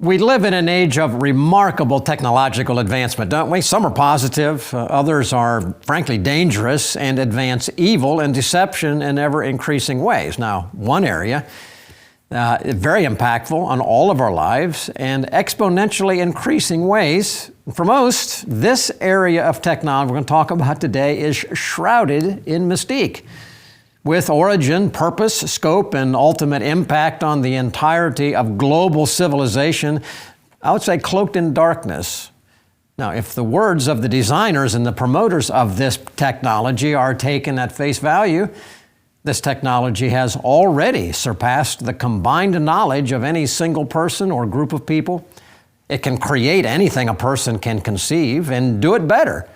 We live in an age of remarkable technological advancement, don't we? Some are positive, others are frankly dangerous and advance evil and deception in ever-increasing ways. Now, one area very impactful on all of our lives and exponentially increasing ways. For most, this area of technology we're going to talk about today is shrouded in mystique, with origin, purpose, scope, and ultimate impact on the entirety of global civilization, I would say cloaked in darkness. Now, if the words of the designers and the promoters of this technology are taken at face value, this technology has already surpassed the combined knowledge of any single person or group of people. It can create anything a person can conceive and do it better,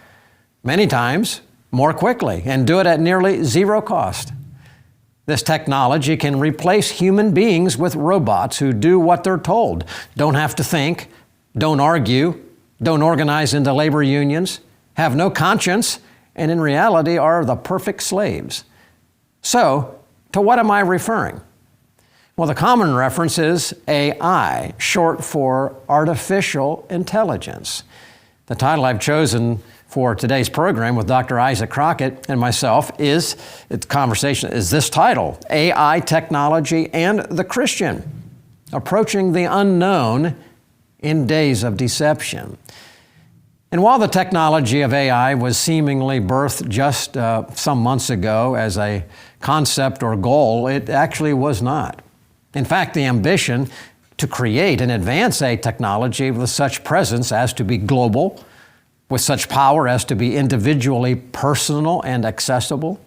many times more quickly, and do it at nearly zero cost. This technology can replace human beings with robots who do what they're told, don't have to think, don't argue, don't organize into labor unions, have no conscience, and in reality are the perfect slaves. So, to what am I referring? Well, the common reference is AI, short for artificial intelligence. The title I've chosen for today's program with Dr. Isaac Crockett and myself is this title, AI Technology and the Christian, Approaching the Unknown in Days of Deception. And while the technology of AI was seemingly birthed just some months ago as a concept or goal, it actually was not. In fact, the ambition to create and advance a technology with such presence as to be global, with such power as to be individually personal and accessible,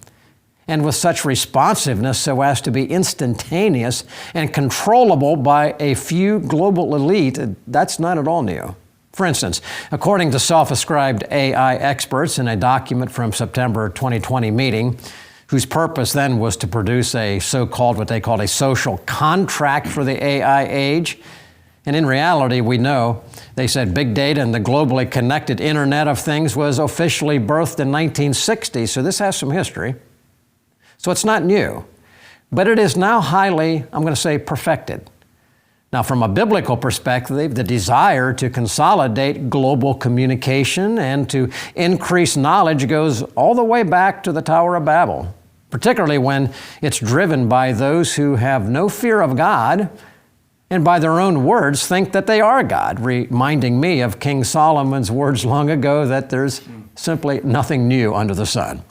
and with such responsiveness so as to be instantaneous and controllable by a few global elite, that's not at all new. For instance, according to self-ascribed AI experts in a document from September 2020 meeting, whose purpose then was to produce a so-called, what they called a social contract for the AI age, and in reality, we know, they said big data and the globally connected Internet of Things was officially birthed in 1960, so this has some history. So it's not new, but it is now highly, I'm going to say, perfected. Now, from a biblical perspective, the desire to consolidate global communication and to increase knowledge goes all the way back to the Tower of Babel, particularly when it's driven by those who have no fear of God and by their own words think that they are God, reminding me of King Solomon's words long ago that there's simply nothing new under the sun.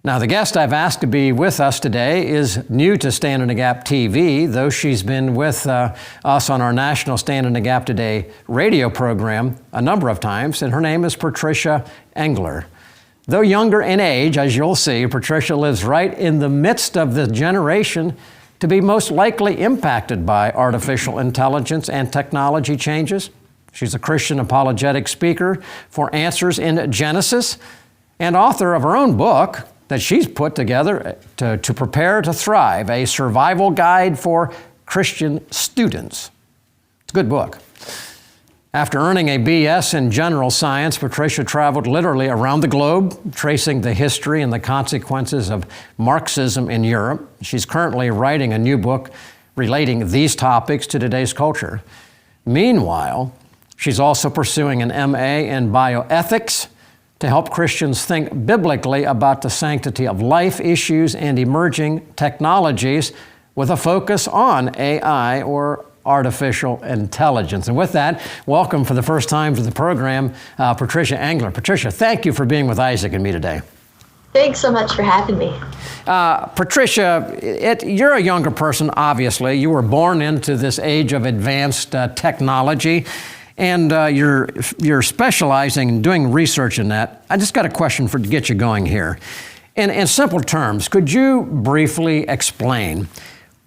Now, the guest I've asked to be with us today is new to Stand in the Gap TV, though she's been with us on our national Stand in the Gap Today radio program a number of times, and her name is Patricia Engler. Though younger in age, as you'll see, Patricia lives right in the midst of the generation to be most likely impacted by artificial intelligence and technology changes. She's a Christian apologetic speaker for Answers in Genesis and author of her own book that she's put together to Prepare to Thrive, a survival guide for Christian students. It's a good book. After earning a BS in general science, Patricia traveled literally around the globe, tracing the history and the consequences of Marxism in Europe. She's currently writing a new book relating these topics to today's culture. Meanwhile, she's also pursuing an MA in bioethics to help Christians think biblically about the sanctity of life issues and emerging technologies with a focus on AI or artificial intelligence. And with that, welcome for the first time to the program, Patricia Engler. Patricia, thank you for being with Isaac and me today. Thanks so much for having me. Patricia, you're a younger person, obviously. You were born into this age of advanced technology, and you're specializing in doing research in that. I just got a question to get you going here. In simple terms, could you briefly explain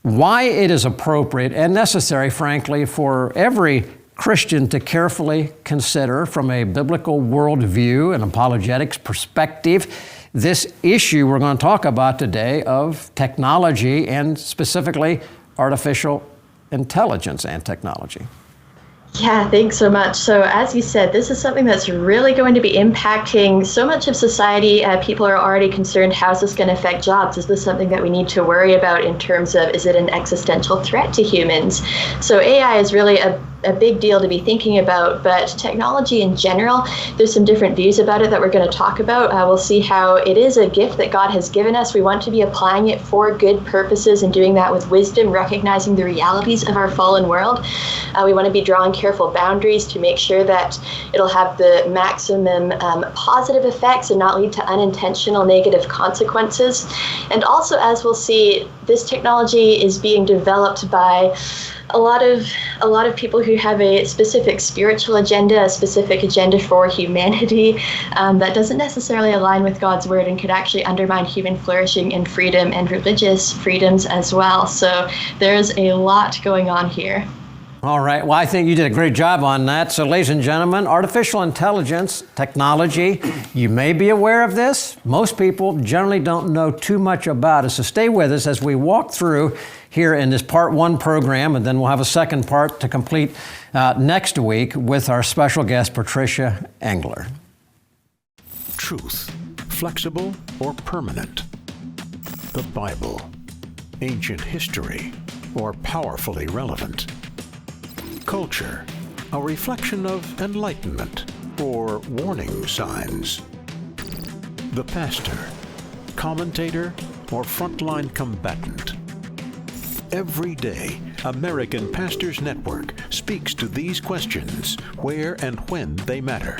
why it is appropriate and necessary, frankly, for every Christian to carefully consider from a biblical worldview and apologetics perspective this issue we're going to talk about today of technology and specifically artificial intelligence and technology? Yeah, thanks so much. So as you said, this is something that's really going to be impacting so much of society. People are already concerned, how's this going to affect jobs? Is this something that we need to worry about in terms of, is it an existential threat to humans? So AI is really a big deal to be thinking about, but technology in general, there's some different views about it that we're going to talk about. We'll see how it is a gift that God has given us. We want to be applying it for good purposes and doing that with wisdom, recognizing the realities of our fallen world. We want to be drawing careful boundaries to make sure that it'll have the maximum positive effects and not lead to unintentional negative consequences. And also, as we'll see, this technology is being developed by a lot of people who have a specific spiritual agenda, a specific agenda for humanity that doesn't necessarily align with God's word and could actually undermine human flourishing and freedom and religious freedoms as well. So there's a lot going on here. All right. Well, I think you did a great job on that. So, ladies and gentlemen, artificial intelligence, technology, you may be aware of this. Most people generally don't know too much about it. So stay with us as we walk through here in this part one program, and then we'll have a second part to complete next week with our special guest, Patricia Engler. Truth, flexible or permanent? The Bible, ancient history, or powerfully relevant? Culture, a reflection of enlightenment or warning signs? The pastor, commentator, or frontline combatant? Every day, American Pastors Network speaks to these questions where and when they matter.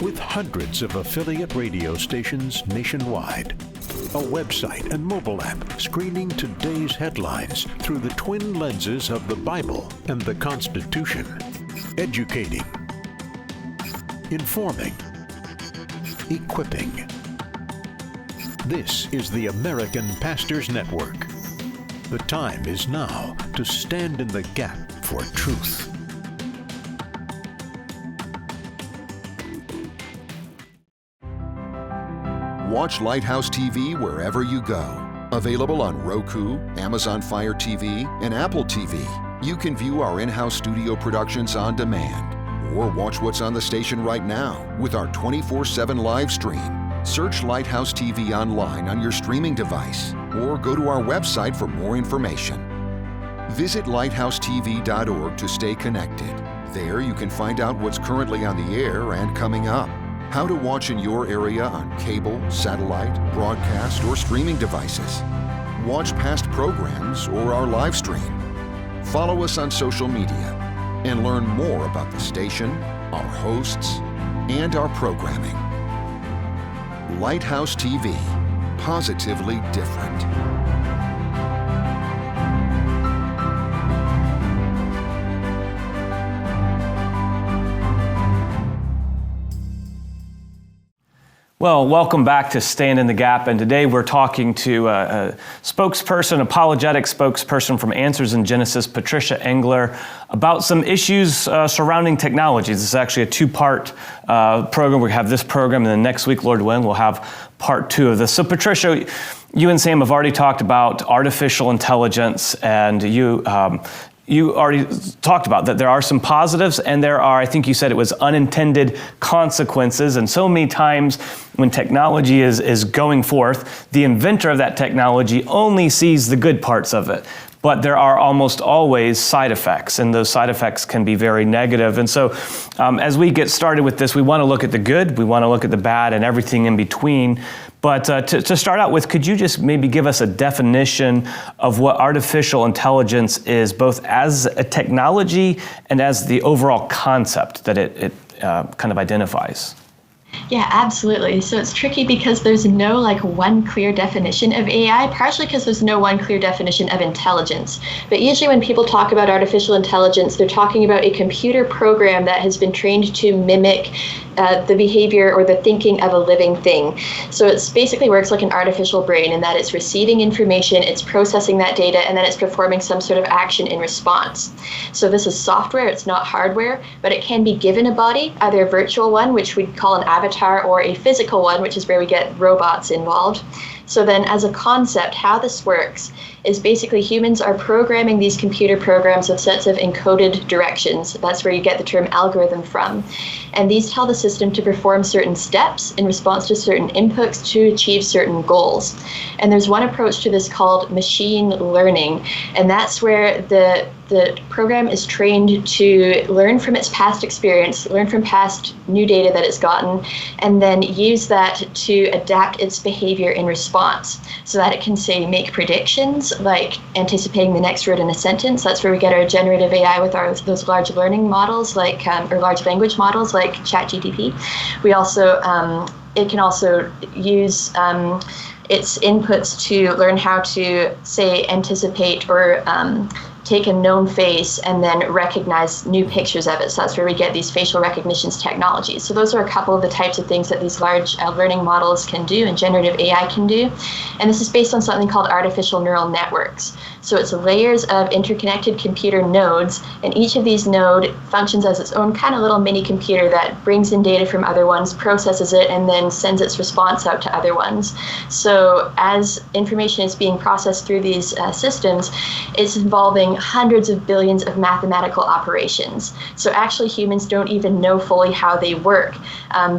With hundreds of affiliate radio stations nationwide, a website and mobile app screening today's headlines through the twin lenses of the Bible and the Constitution, educating, informing, equipping. This is the American Pastors Network. The time is now to stand in the gap for truth. Watch Lighthouse TV wherever you go. Available on Roku, Amazon Fire TV, and Apple TV. You can view our in-house studio productions on demand, or watch what's on the station right now with our 24/7 live stream. Search Lighthouse TV online on your streaming device, or go to our website for more information. Visit lighthousetv.org to stay connected. There you can find out what's currently on the air and coming up, how to watch in your area on cable, satellite, broadcast, or streaming devices. Watch past programs or our live stream. Follow us on social media and learn more about the station, our hosts, and our programming. Lighthouse TV, positively different. Well, welcome back to Stand in the Gap, and today we're talking to a spokesperson, apologetic spokesperson from Answers in Genesis, Patricia Engler, about some issues surrounding technology. This is actually a two-part program. We have this program, and then next week, Lord willing, we'll have part two of this. So Patricia, you and Sam have already talked about artificial intelligence, and you already talked about that there are some positives and there are, I think you said it was unintended consequences. And so many times when technology is going forth, the inventor of that technology only sees the good parts of it. But there are almost always side effects, and those side effects can be very negative. And so as we get started with this, we want to look at the good, we want to look at the bad, and everything in between. But to start out with, could you just maybe give us a definition of what artificial intelligence is, both as a technology and as the overall concept that it kind of identifies? Yeah, absolutely. So it's tricky because there's no one clear definition of AI, partially because there's no one clear definition of intelligence. But usually when people talk about artificial intelligence, they're talking about a computer program that has been trained to mimic the behavior or the thinking of a living thing. So it basically works like an artificial brain in that it's receiving information, it's processing that data, and then it's performing some sort of action in response. So this is software, it's not hardware, but it can be given a body, either a virtual one, which we'd call an avatar, or a physical one, which is where we get robots involved. So then as a concept, how this works is basically humans are programming these computer programs with sets of encoded directions. That's where you get the term algorithm from. And these tell the system to perform certain steps in response to certain inputs to achieve certain goals. And there's one approach to this called machine learning. And that's where the program is trained to learn from its past experience, learn from past new data that it's gotten, and then use that to adapt its behavior in response so that it can, say, make predictions, like anticipating the next word in a sentence. That's where we get our generative AI with those large learning models, like or large language models like ChatGPT. We also, it can also use its inputs to learn how to, say, anticipate or take a known face and then recognize new pictures of it. So that's where we get these facial recognitions technologies. So those are a couple of the types of things that these large learning models can do and generative AI can do. And this is based on something called artificial neural networks. So it's layers of interconnected computer nodes, and each of these nodes functions as its own kind of little mini computer that brings in data from other ones, processes it, and then sends its response out to other ones. So as information is being processed through these systems, it's involving hundreds of billions of mathematical operations. So actually humans don't even know fully how they work.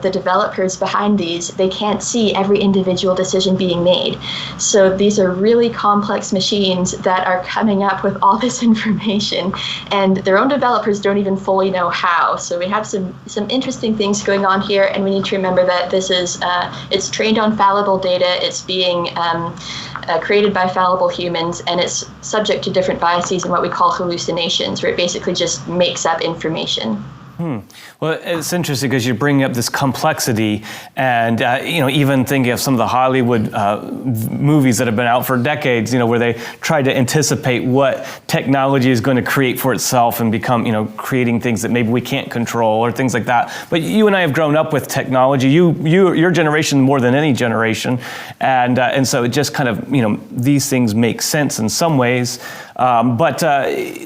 The developers behind these, they can't see every individual decision being made. So these are really complex machines that are coming up with all this information, and their own developers don't even fully know how. So we have some interesting things going on here, and we need to remember that this is it's trained on fallible data. It's being created by fallible humans, and it's subject to different biases and what we call hallucinations, where it basically just makes up information. Well, it's interesting because you bring up this complexity, and even thinking of some of the Hollywood movies that have been out for decades, where they try to anticipate what technology is going to create for itself and become, creating things that maybe we can't control or things like that. But you and I have grown up with technology. Your generation more than any generation, and so it just kind of these things make sense in some ways. But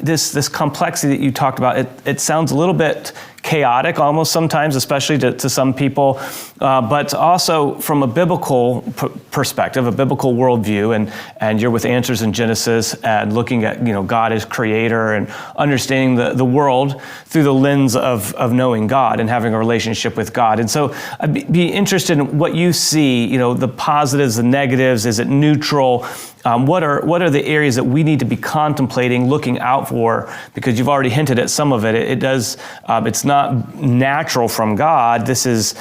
this complexity that you talked about, it sounds a little bit chaotic almost sometimes, especially to some people, but also from a biblical perspective, a biblical worldview, and you're with Answers in Genesis and looking at God as creator and understanding the world through the lens of knowing God and having a relationship with God. And so I'd be interested in what you see, the positives, the negatives. Is it neutral? What are the areas that we need to be contemplating, looking out for? Because you've already hinted at some of it. It's not natural from God. This is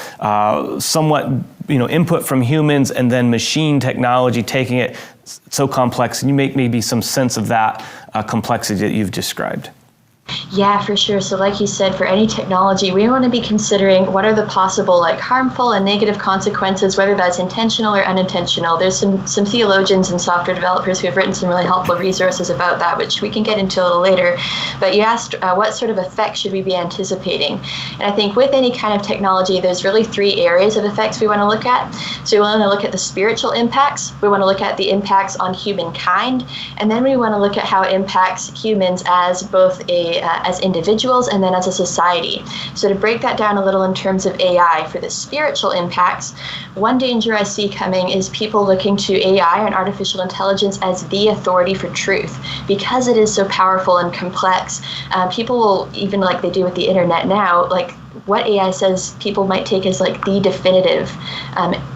somewhat, input from humans, and then machine technology taking it so complex. And you make maybe some sense of that complexity that you've described. Yeah, for sure. So like you said, for any technology, we want to be considering what are the possible harmful and negative consequences, whether that's intentional or unintentional. There's some theologians and software developers who have written some really helpful resources about that, which we can get into a little later. But you asked what sort of effects should we be anticipating? And I think with any kind of technology, there's really three areas of effects we want to look at. So we want to look at the spiritual impacts, we want to look at the impacts on humankind, and then we want to look at how it impacts humans as both as individuals and then as a society. So to break that down a little in terms of AI, for the spiritual impacts, one danger I see coming is people looking to AI and artificial intelligence as the authority for truth. Because it is so powerful and complex, people will, even like they do with the internet now, what AI says people might take as the definitive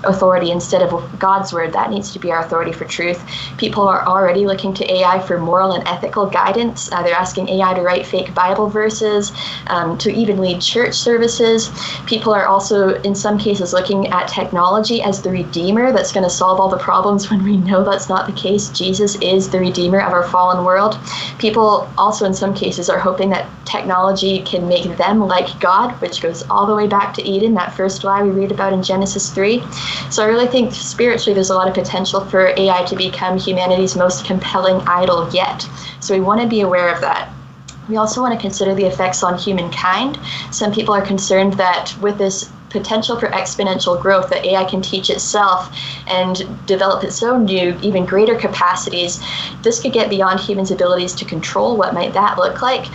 authority instead of God's word. That needs to be our authority for truth. People are already looking to AI for moral and ethical guidance. They're asking AI to write fake Bible verses, to even lead church services. People are also, in some cases, looking at technology as the redeemer that's going to solve all the problems, when we know that's not the case. Jesus is the redeemer of our fallen world. People also, in some cases, are hoping that technology can make them like God, which goes all the way back to Eden, that first lie we read about in Genesis 3. So I really think spiritually there's a lot of potential for AI to become humanity's most compelling idol yet. So we want to be aware of that. We also want to consider the effects on humankind. Some people are concerned that with this potential for exponential growth, that AI can teach itself and develop its own new, even greater capacities, this could get beyond humans' abilities to control. What might that look like?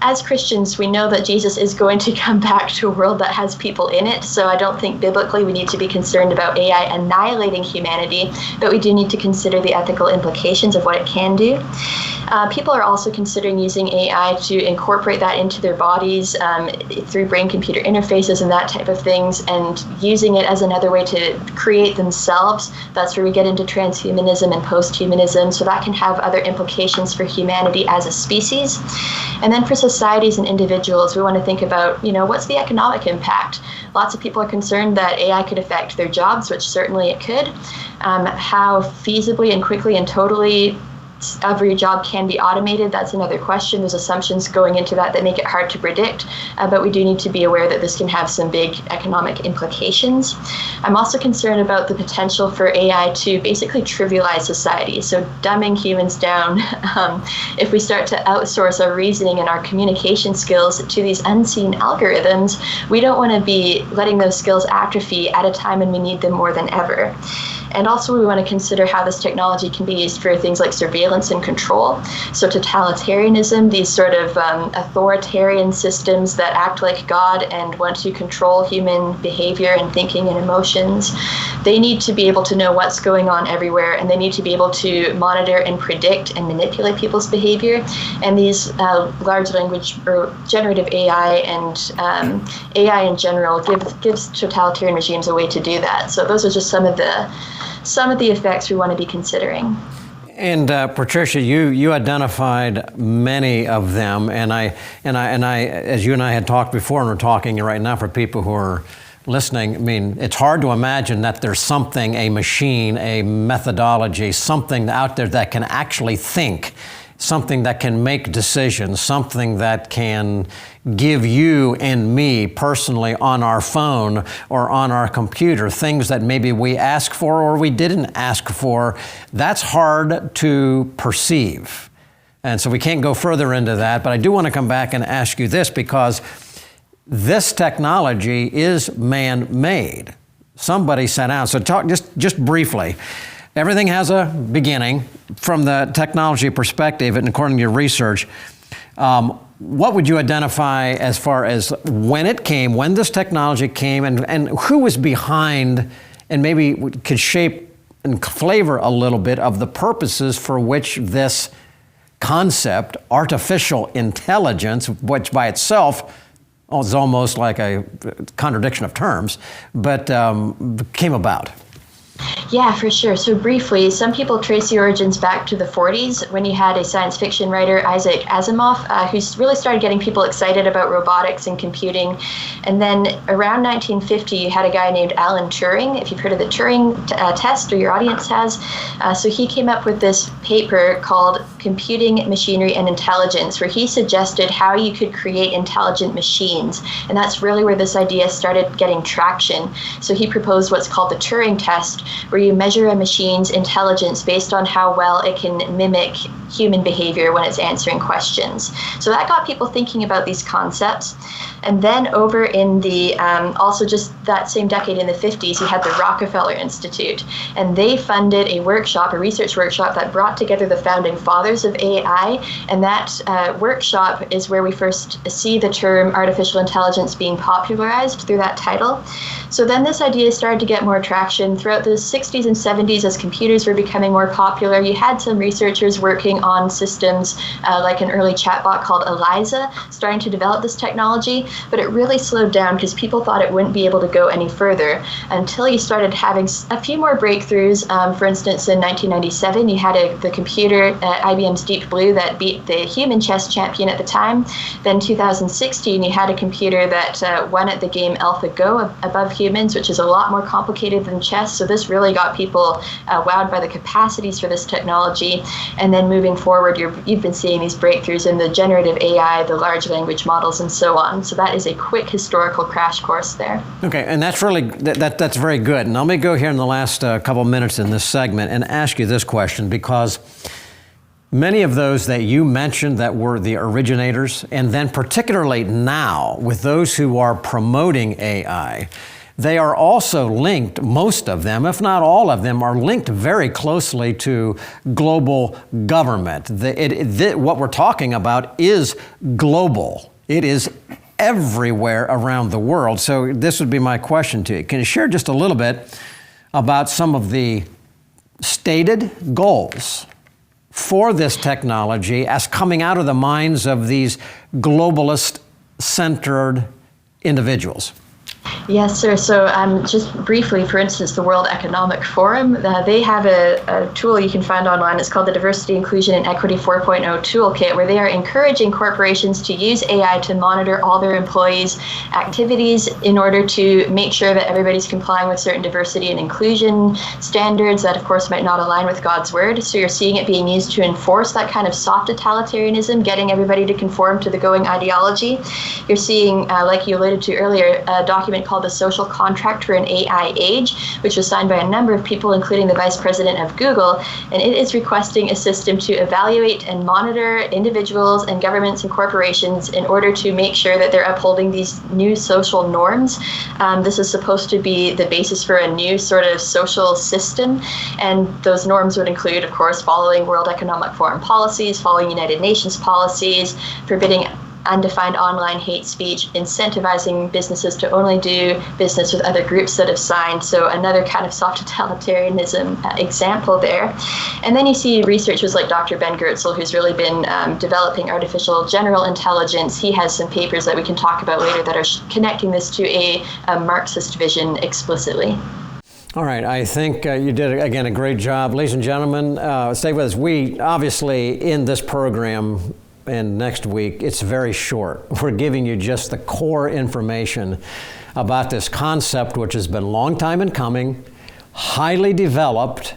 As Christians, we know that Jesus is going to come back to a world that has people in it, so I don't think biblically we need to be concerned about AI annihilating humanity, but we do need to consider the ethical implications of what it can do. People are also considering using AI to incorporate that into their bodies through brain-computer interfaces and that type of things, and using it as another way to create themselves. That's where we get into transhumanism and posthumanism, so that can have other implications for humanity as a species. And then for societies and individuals, we want to think about, what's the economic impact? Lots of people are concerned that AI could affect their jobs, which certainly it could. How feasibly and quickly and totally every job can be automated, that's another question. There's assumptions going into that make it hard to predict, but we do need to be aware that this can have some big economic implications. I'm also concerned about the potential for AI to basically trivialize society, so dumbing humans down. If we start to outsource our reasoning and our communication skills to these unseen algorithms, we don't want to be letting those skills atrophy at a time when we need them more than ever. And also we want to consider how this technology can be used for things like surveillance and control. So totalitarianism, these sort of authoritarian systems that act like God and want to control human behavior and thinking and emotions, they need to be able to know what's going on everywhere, and they need to be able to monitor and predict and manipulate people's behavior. And these large language or generative AI and AI in general gives totalitarian regimes a way to do that. So those are just some of the effects we want to be considering. And Patricia, you identified many of them, and I, as you and I had talked before, and we're talking right now for people who are listening, I mean, it's hard to imagine that there's something, a machine, a methodology, something out there that can actually think, something that can make decisions, something that can give you and me personally on our phone or on our computer things that maybe we asked for or we didn't ask for. That's hard to perceive. And so we can't go further into that, but I do want to come back and ask you this, because this technology is man-made. Somebody set out. So talk just briefly. Everything has a beginning from the technology perspective, and according to your research, what would you identify as far as when this technology came, and who was behind, and maybe could shape and flavor a little bit of the purposes for which this concept, artificial intelligence, which by itself is almost like a contradiction of terms, but came about? Yeah, for sure. So briefly, some people trace the origins back to the 40s when you had a science fiction writer, Isaac Asimov, who really started getting people excited about robotics and computing. And then around 1950, you had a guy named Alan Turing, if you've heard of the Turing test, or your audience has. So he came up with this paper called Computing, Machinery, and Intelligence, where he suggested how you could create intelligent machines. And that's really where this idea started getting traction. So he proposed what's called the Turing test, where you measure a machine's intelligence based on how well it can mimic human behavior when it's answering questions. So that got people thinking about these concepts. And then over in the, also just that same decade in the 50s, you had the Rockefeller Institute. And they funded a workshop, a research workshop that brought together the founding fathers of AI. And that workshop is where we first see the term artificial intelligence being popularized through that title. So then this idea started to get more traction throughout the 60s and 70s as computers were becoming more popular. You had some researchers working on systems like an early chatbot called Eliza, starting to develop this technology, but it really slowed down because people thought it wouldn't be able to go any further until you started having a few more breakthroughs. For instance, in 1997, you had the computer, IBM's Deep Blue, that beat the human chess champion at the time. Then 2016, you had a computer that won at the game AlphaGo above humans, which is a lot more complicated than chess. So this really got people wowed by the capacities for this technology. And then moving forward, you've been seeing these breakthroughs in the generative AI, the large language models, and so on. So that is a quick historical crash course there. Okay, and that's really, that's very good. And let me go here in the last couple minutes in this segment and ask you this question, because Many of those that you mentioned that were the originators, and then particularly now with those who are promoting AI, they are also linked, most of them, if not all of them, are linked very closely to global government. What we're talking about is global. It is everywhere around the world. So this would be my question to you. Can you share just a little bit about some of the stated goals for this technology as coming out of the minds of these globalist-centered individuals? Yes, sir. So just briefly, for instance, the World Economic Forum, they have a tool you can find online. It's called the Diversity, Inclusion, and Equity 4.0 Toolkit, where they are encouraging corporations to use AI to monitor all their employees' activities in order to make sure that everybody's complying with certain diversity and inclusion standards that, of course, might not align with God's word. So you're seeing it being used to enforce that kind of soft totalitarianism, getting everybody to conform to the going ideology. You're seeing, like you alluded to earlier, a document called The Social Contract for an AI Age, which was signed by a number of people, including the Vice President of Google, and it is requesting a system to evaluate and monitor individuals and governments and corporations in order to make sure that they're upholding these new social norms. This is supposed to be the basis for a new sort of social system, and those norms would include, of course, following World Economic Forum policies, following United Nations policies, forbidding undefined online hate speech, incentivizing businesses to only do business with other groups that have signed. So another kind of soft totalitarianism example there. And then you see researchers like Dr. Ben Goertzel, who's really been developing artificial general intelligence. He has some papers that we can talk about later that are connecting this to a Marxist vision explicitly. All right, I think you did, again, a great job. Ladies and gentlemen, stay with us. We, obviously, in this program, and next week, it's very short. We're giving you just the core information about this concept, which has been a long time in coming, highly developed,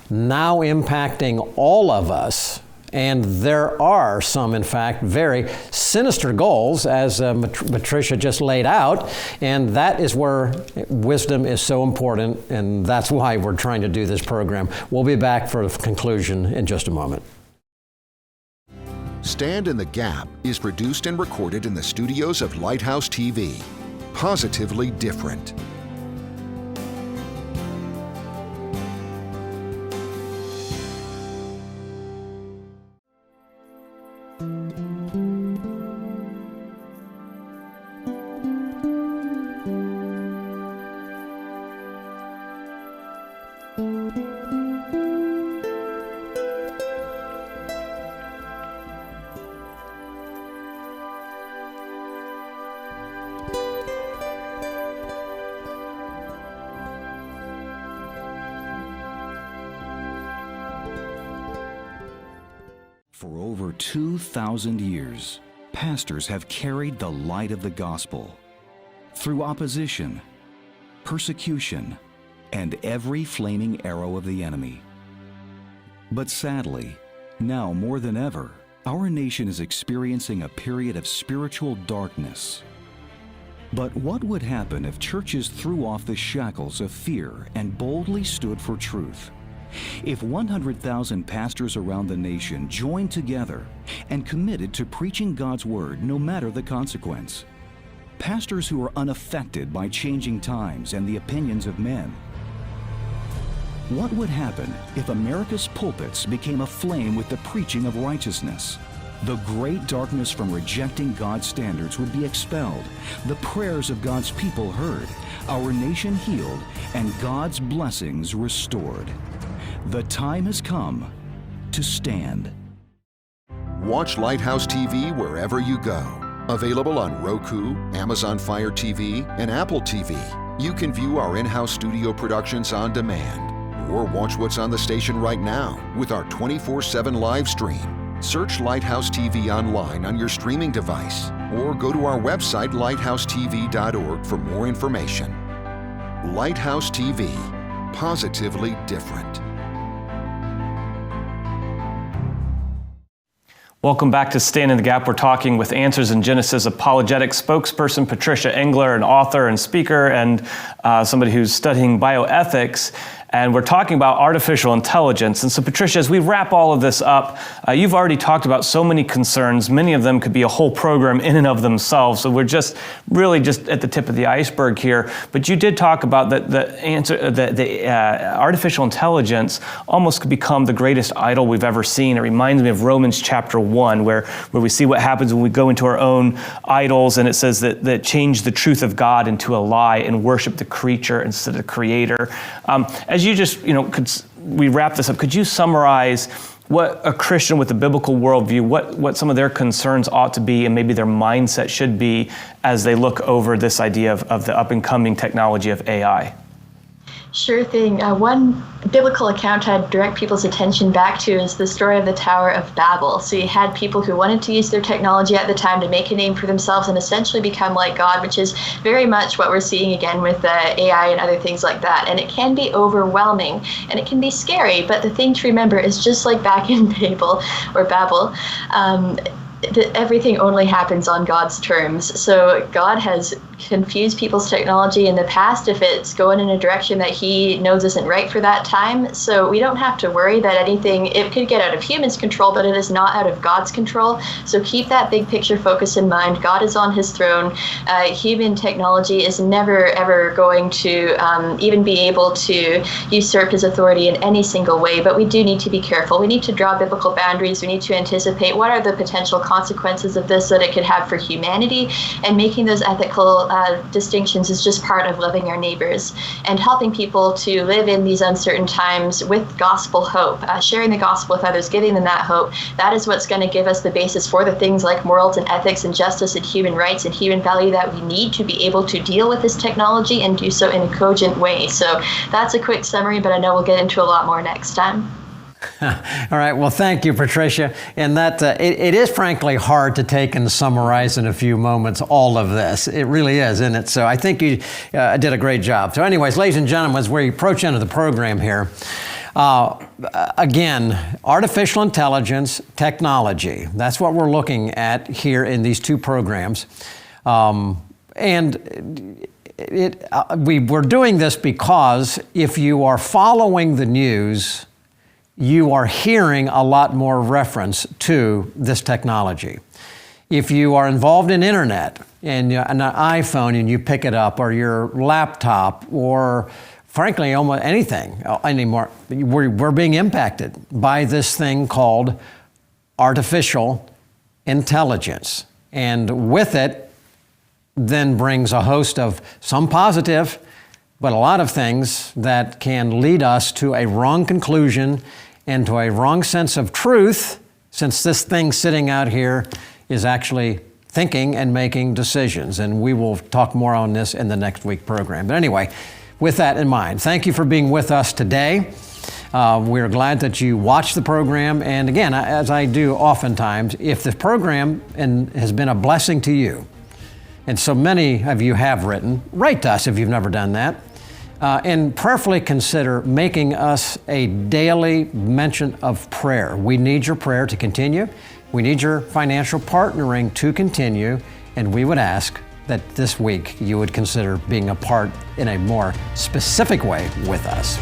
now impacting all of us. And there are some, in fact, very sinister goals, as Patricia just laid out. And that is where wisdom is so important. And that's why we're trying to do this program. We'll be back for the conclusion in just a moment. Stand in the Gap is produced and recorded in the studios of Lighthouse TV. Positively different. For over 2,000 years, pastors have carried the light of the gospel through opposition, persecution, and every flaming arrow of the enemy. But sadly, now more than ever, our nation is experiencing a period of spiritual darkness. But what would happen if churches threw off the shackles of fear and boldly stood for truth? If 100,000 pastors around the nation joined together and committed to preaching God's word no matter the consequence, pastors who are unaffected by changing times and the opinions of men, what would happen if America's pulpits became aflame with the preaching of righteousness? The great darkness from rejecting God's standards would be expelled, the prayers of God's people heard, our nation healed, and God's blessings restored. The time has come to stand. Watch Lighthouse TV wherever you go. Available on Roku, Amazon Fire TV, and Apple TV. You can view our in-house studio productions on demand, or watch what's on the station right now with our 24/7 live stream. Search Lighthouse TV online on your streaming device, or go to our website, lighthousetv.org, for more information. Lighthouse TV, positively different. Welcome back to Stand in the Gap. We're talking with Answers in Genesis apologetics spokesperson Patricia Engler, an author and speaker, and somebody who's studying bioethics. And we're talking about artificial intelligence. And so, Patricia, as we wrap all of this up, you've already talked about so many concerns. Many of them could be a whole program in and of themselves. So we're just really just at the tip of the iceberg here. But you did talk about the artificial intelligence almost could become the greatest idol we've ever seen. It reminds me of Romans chapter 1, where we see what happens when we go into our own idols, and it says that change the truth of God into a lie and worship the creature instead of the creator. As you just, we wrap this up, could you summarize what a Christian with a biblical worldview, what some of their concerns ought to be and maybe their mindset should be as they look over this idea of the up and coming technology of AI? Sure thing. One biblical account I'd direct people's attention back to is the story of the Tower of Babel. So you had people who wanted to use their technology at the time to make a name for themselves and essentially become like God, which is very much what we're seeing again with AI and other things like that. And it can be overwhelming and it can be scary. But the thing to remember is just like back in Babel, everything only happens on God's terms. So God has confused people's technology in the past if it's going in a direction that he knows isn't right for that time. So we don't have to worry that it could get out of humans' control, but it is not out of God's control. So keep that big picture focus in mind. God is on his throne. Human technology is never, ever going to even be able to usurp his authority in any single way. But we do need to be careful. We need to draw biblical boundaries. We need to anticipate what are the potential consequences of this that it could have for humanity, and making those ethical distinctions is just part of loving our neighbors and helping people to live in these uncertain times with gospel hope, sharing the gospel with others, giving them that hope. That is what's going to give us the basis for the things like morals and ethics and justice and human rights and human value that we need to be able to deal with this technology and do so in a cogent way. So that's a quick summary, but I know we'll get into a lot more next time. All right. Well, thank you, Patricia. And that it is frankly hard to take and summarize in a few moments all of this. It really is, isn't it? So I think you did a great job. So anyways, ladies and gentlemen, as we approach into the program here, again, artificial intelligence, technology, that's what we're looking at here in these two programs. And we're doing this because if you are following the news, you are hearing a lot more reference to this technology. If you are involved in internet and an iPhone and you pick it up, or your laptop, or frankly almost anything anymore, we're being impacted by this thing called artificial intelligence. And with it then brings a host of some positive, but a lot of things that can lead us to a wrong conclusion and to a wrong sense of truth, since this thing sitting out here is actually thinking and making decisions. And we will talk more on this in the next week program. But anyway, with that in mind, thank you for being with us today. We're glad that you watched the program. And again, as I do oftentimes, if the program has been a blessing to you, and so many of you have written, write to us if you've never done that. And prayerfully consider making us a daily mention of prayer. We need your prayer to continue. We need your financial partnering to continue. And we would ask that this week you would consider being a part in a more specific way with us.